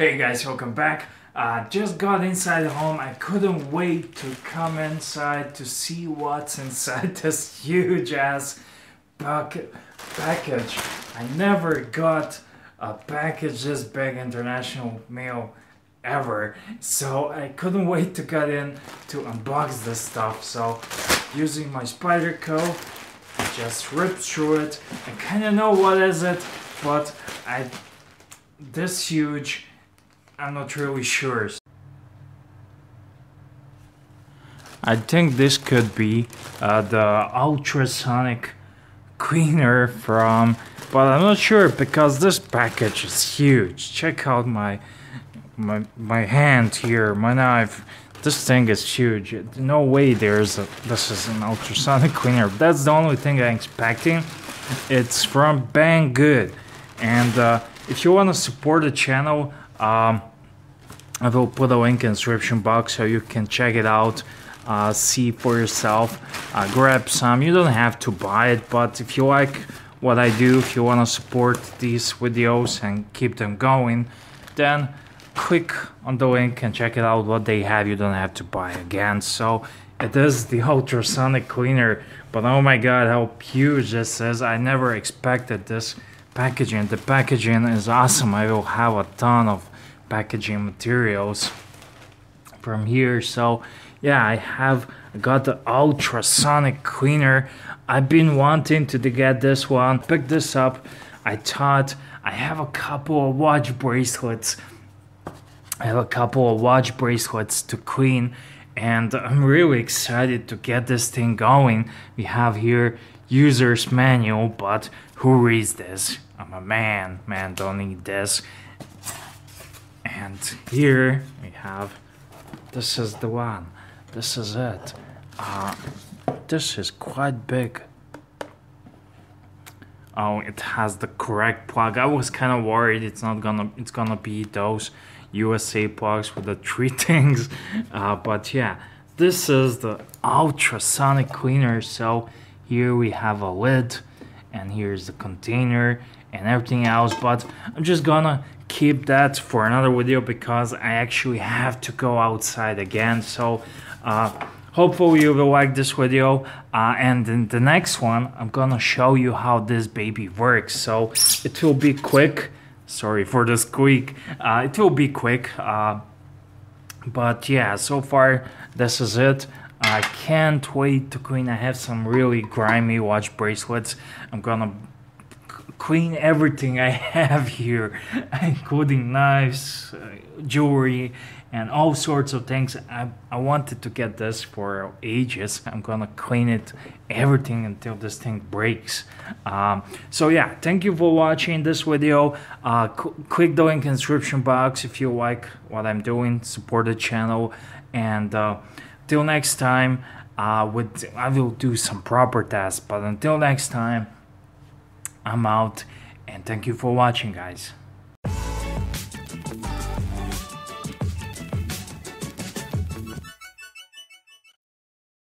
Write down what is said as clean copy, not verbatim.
Hey guys, welcome back. Just got inside the home. I couldn't wait to come inside to see what's inside this huge ass package. I never got a package this big, international mail, ever. So I couldn't wait to get in to unbox this stuff. So using my spider coat, I just ripped through it. I kind of know what is it, but this huge, I'm not really sure. I think this could be the ultrasonic cleaner from, but I'm not sure because this package is huge. Check out my hand here, my knife. This thing is huge. No way this is an ultrasonic cleaner. That's the only thing I'm expecting. It's from Banggood. And if you want to support the channel, I will put a link in the description box so you can check it out, see for yourself, grab some. You don't have to buy it, but if you like what I do, if you want to support these videos and keep them going, then click on the link and check it out what they have. You don't have to buy again. So it is the ultrasonic cleaner, but oh my god, how huge this is. I never expected this packaging. The packaging is awesome. I will have a ton of packaging materials from here. So yeah, I have got the ultrasonic cleaner. I've been wanting to get this one, pick this up. I thought I have a couple of watch bracelets. I have a couple of watch bracelets to clean, and I'm really excited to get this thing going. We have here user's manual, but who reads this? I'm a man don't need this. And here we have, this is the one, this is it. This is quite big. Oh, it has the correct plug. I was kind of worried it's gonna be those USA plugs with the three things, but yeah, this is the ultrasonic cleaner. So here we have a lid, and here's the container and everything else, but I'm just gonna keep that for another video because I actually have to go outside again. So hopefully you will like this video, and in the next one I'm gonna show you how this baby works. So it will be quick. Sorry for the squeak. It will be quick, but yeah, so far this is it. I can't wait to clean. I have some really grimy watch bracelets. I'm gonna clean everything I have here, including knives, jewelry, and all sorts of things. I wanted to get this for ages. I'm gonna clean it, everything, until this thing breaks. So yeah, thank you for watching this video. Click the link in the description box if you like what I'm doing. Support the channel, and till next time, I will do some proper tests. But until next time, I'm out, and thank you for watching, guys.